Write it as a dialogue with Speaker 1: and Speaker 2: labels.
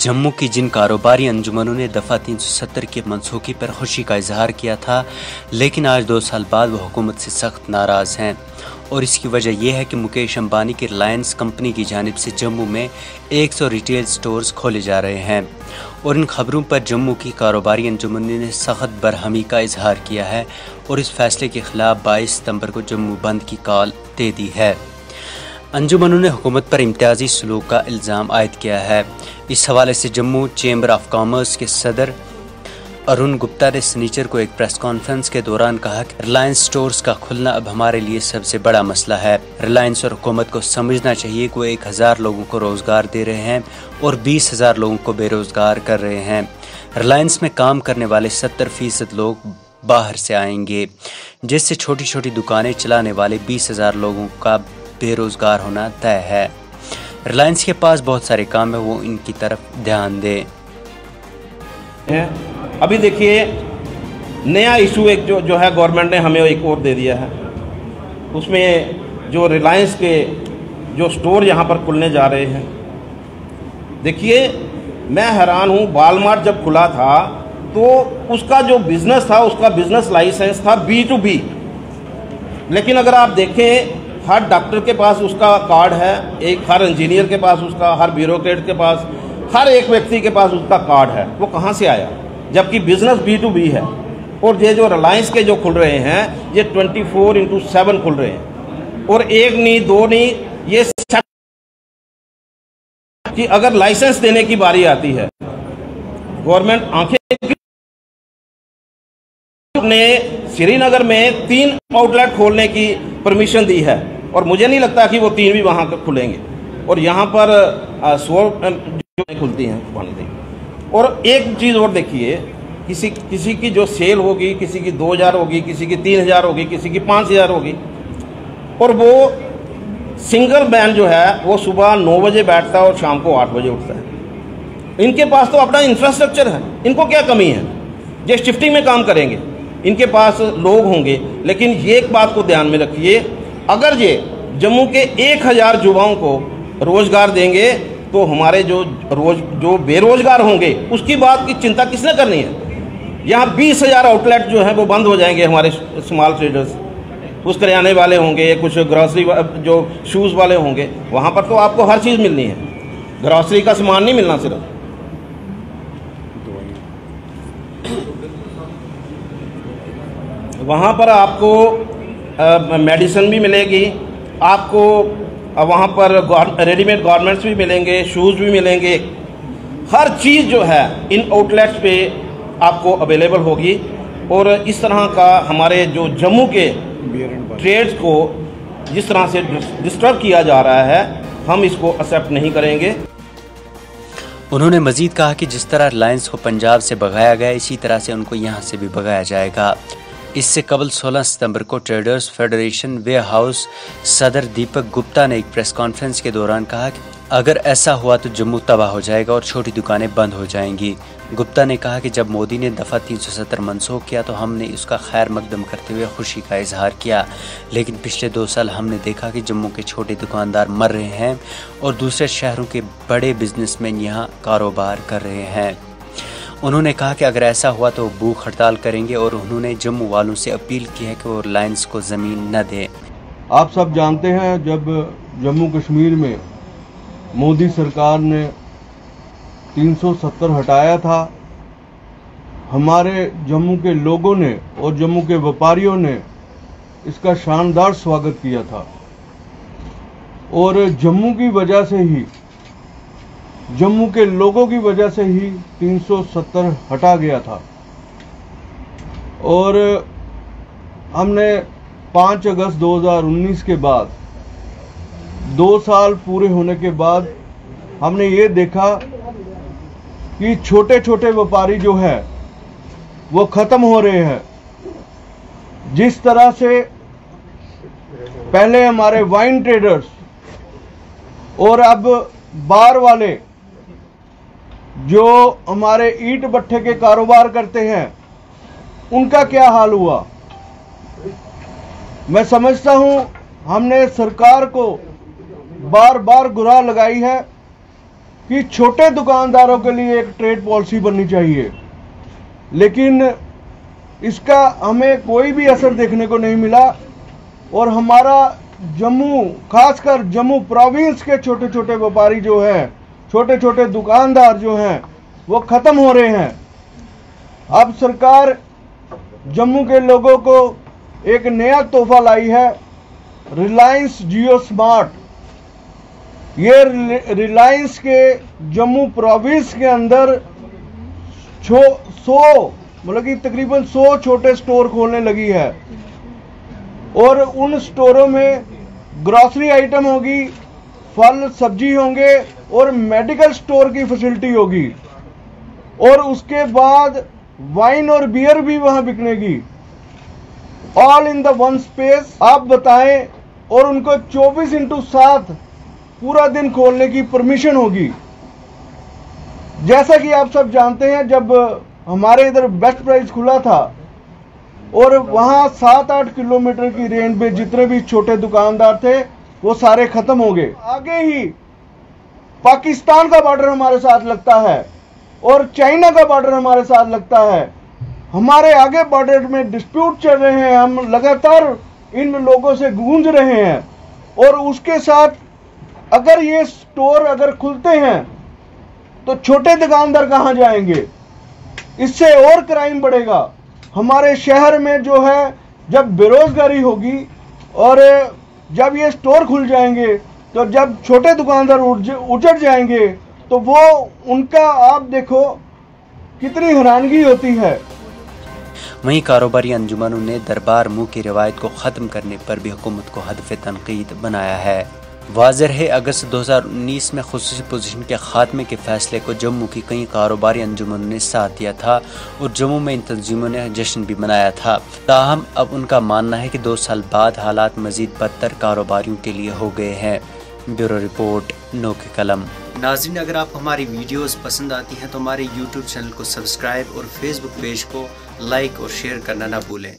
Speaker 1: जम्मू की जिन कारोबारी अंजुमनों ने दफ़ा 370 के मनसूखी पर खुशी का इजहार किया था, लेकिन आज 2 साल बाद वो हुकूमत से सख्त नाराज़ हैं। और इसकी वजह यह है कि मुकेश अंबानी की रिलायंस कंपनी की जानिब से जम्मू में 100 रिटेल स्टोर्स खोले जा रहे हैं। और इन खबरों पर जम्मू की कारोबारी अंजुमन ने सख्त बरहमी का इजहार किया है और इस फैसले के खिलाफ 22 सितंबर को जम्मू बंद की कॉल दे दी है। अंजुमनों ने हुकूमत पर इम्तियाजी सलूक का इल्ज़ाम आयद किया है। इस हवाले से जम्मू चेंबर ऑफ कॉमर्स के सदर अरुण गुप्ता ने सनीचर को एक प्रेस कॉन्फ्रेंस के दौरान कहा कि रिलायंस स्टोर्स का खुलना अब हमारे लिए सबसे बड़ा मसला है। रिलायंस और हुकूमत को समझना चाहिए कि वो 1000 लोगों को रोज़गार दे रहे हैं और 20,000 लोगों को बेरोज़गार कर रहे हैं। रिलायंस में काम करने वाले 70% लोग बाहर से आएंगे, जिससे छोटी छोटी दुकानें चलाने वाले 20,000 लोगों का बेरोज़गार होना तय है। रिलायंस के पास बहुत सारे काम है, वो इनकी तरफ ध्यान दें।
Speaker 2: अभी देखिए नया इशू एक जो है गवर्नमेंट ने हमें एक और दे दिया है। उसमें जो रिलायंस के जो स्टोर यहाँ पर खुलने जा रहे हैं, देखिए मैं हैरान हूँ। वॉलमार्ट जब खुला था तो उसका जो बिज़नेस था, उसका बिज़नेस लाइसेंस था B2B। लेकिन अगर आप देखें, हर डॉक्टर के पास उसका कार्ड है, हर इंजीनियर के पास उसका, हर ब्यूरोक्रेट के पास, हर एक व्यक्ति के पास उसका कार्ड है। वो कहाँ से आया? जबकि बिजनेस B2B है। और ये जो रिलायंस के जो खुल रहे हैं, ये 24/7 खुल रहे हैं। और एक नहीं, दो नहीं, ये कि अगर लाइसेंस देने की बारी आती है, गवर्नमेंट आंखें ने श्रीनगर में 3 आउटलेट खोलने की परमिशन दी है और मुझे नहीं लगता कि वो 3 भी वहां तक खुलेंगे। और यहाँ पर 100 खुलती हैं बनती। और एक चीज़ और देखिए, किसी की जो सेल होगी, किसी की 2000 होगी, किसी की 3000 होगी, किसी की 5000 होगी। और वो सिंगल मैन जो है वो सुबह 9 बजे बैठता है और शाम को 8 बजे उठता है। इनके पास तो अपना इंफ्रास्ट्रक्चर है, इनको क्या कमी है? ये शिफ्टिंग में काम करेंगे, इनके पास लोग होंगे। लेकिन ये एक बात को ध्यान में रखिए, अगर ये जम्मू के 1000 युवाओं को रोजगार देंगे तो हमारे जो बेरोजगार होंगे उसकी बात की चिंता किसने करनी है? यहाँ 20,000 आउटलेट जो हैं वो बंद हो जाएंगे। हमारे स्मॉल ट्रेडर्स, कुछ करियाने वाले होंगे, कुछ ग्रॉसरी जो शूज़ वाले होंगे, वहाँ पर तो आपको हर चीज़ मिलनी है, ग्रॉसरी का सामान नहीं मिलना। सिर्फ वहाँ पर आपको मेडिसिन भी मिलेगी, आपको वहाँ पर रेडीमेड गारमेंट्स भी मिलेंगे, शूज़ भी मिलेंगे। हर चीज़ जो है इन आउटलेट्स पे आपको अवेलेबल होगी। और इस तरह का हमारे जो जम्मू के ट्रेड्स को जिस तरह से डिस्टर्ब किया जा रहा है, हम इसको एक्सेप्ट नहीं करेंगे।
Speaker 1: उन्होंने मजीद कहा कि जिस तरह रिलायंस को पंजाब से भगाया गया, इसी तरह से उनको यहाँ से भी भगाया जाएगा। इससे कबल 16 सितंबर को ट्रेडर्स फेडरेशन वे हाउस सदर दीपक गुप्ता ने एक प्रेस कॉन्फ्रेंस के दौरान कहा कि अगर ऐसा हुआ तो जम्मू तबाह हो जाएगा और छोटी दुकानें बंद हो जाएंगी। गुप्ता ने कहा कि जब मोदी ने दफ़ा 370 मनसूख किया तो हमने उसका खैर मकदम करते हुए खुशी का इजहार किया, लेकिन पिछले 2 साल हमने देखा कि जम्मू के छोटे दुकानदार मर रहे हैं और दूसरे शहरों के बड़े बिजनेसमैन यहाँ कारोबार कर रहे हैं। उन्होंने कहा कि अगर ऐसा हुआ तो भूख हड़ताल करेंगे और उन्होंने जम्मू वालों से अपील की है कि वो रिलायंस को ज़मीन न दें।
Speaker 3: आप सब जानते हैं, जब जम्मू कश्मीर में मोदी सरकार ने 370 हटाया था, हमारे जम्मू के लोगों ने और जम्मू के व्यापारियों ने इसका शानदार स्वागत किया था। और जम्मू की वजह से ही, जम्मू के लोगों की वजह से ही 370 हटा गया था। और हमने 5 अगस्त 2019 के बाद 2 साल पूरे होने के बाद हमने ये देखा कि छोटे छोटे व्यापारी जो है वो खत्म हो रहे हैं। जिस तरह से पहले हमारे वाइन ट्रेडर्स और अब बार वाले जो हमारे ईंट भट्ठे के कारोबार करते हैं, उनका क्या हाल हुआ? मैं समझता हूं हमने सरकार को बार बार गुहार लगाई है कि छोटे दुकानदारों के लिए एक ट्रेड पॉलिसी बननी चाहिए, लेकिन इसका हमें कोई भी असर देखने को नहीं मिला। और हमारा जम्मू, खासकर जम्मू प्रोविंस के छोटे छोटे व्यापारी जो हैं, छोटे छोटे दुकानदार जो हैं, वो खत्म हो रहे हैं। अब सरकार जम्मू के लोगों को एक नया तोहफा लाई है, रिलायंस जियो स्मार्ट। ये रिलायंस के जम्मू प्रोविंस के अंदर 100 मतलब कि तकरीबन 100 छोटे स्टोर खोलने लगी है, और उन स्टोरों में ग्रोसरी आइटम होगी, फल सब्जी होंगे और मेडिकल स्टोर की फैसिलिटी होगी, और उसके बाद वाइन और बियर भी वहां बिकनेगी, all in the one space. आप बताएं, और उनको 24/7 पूरा दिन खोलने की परमिशन होगी। जैसा कि आप सब जानते हैं, जब हमारे इधर बेस्ट प्राइस खुला था और वहां 7-8 किलोमीटर की रेंज में जितने भी छोटे दुकानदार थे वो सारे खत्म हो गए। आगे ही पाकिस्तान का बॉर्डर हमारे साथ लगता है और चाइना का बॉर्डर हमारे साथ लगता है। हमारे आगे बॉर्डर में डिस्प्यूट चल रहे हैं, हम लगातार इन लोगों से गूंज रहे हैं, और उसके साथ अगर ये स्टोर अगर खुलते हैं तो छोटे दुकानदार कहां जाएंगे? इससे और क्राइम बढ़ेगा। हमारे शहर में जो है, जब बेरोजगारी होगी और जब ये स्टोर खुल जाएंगे, तो जब छोटे दुकानदार उजड़ जाएंगे, तो वो उनका आप देखो कितनी हैरानगी होती है।
Speaker 1: वहीं कारोबारी अंजुमनों ने दरबार मुँह की रिवायत को ख़त्म करने पर भी हुकूमत को हदफ तनकीद बनाया है। वाज़ेह है, अगस्त 2019 में खुसूसी पोजीशन के खात्मे के फैसले को जम्मू की कई कारोबारी अंजुमनों ने साथ दिया था और जम्मू में इन तंजीमों ने जश्न भी मनाया था। ताहम अब उनका मानना है कि 2 साल बाद हालात मज़ीद बदतर कारोबारियों के लिए हो गए हैं। ब्यूरो रिपोर्ट, नो के कलम। नाज़रीन, अगर आपको हमारी वीडियोस पसंद आती हैं तो हमारे YouTube चैनल को सब्सक्राइब और फेसबुक पेज को लाइक और शेयर करना ना भूलें।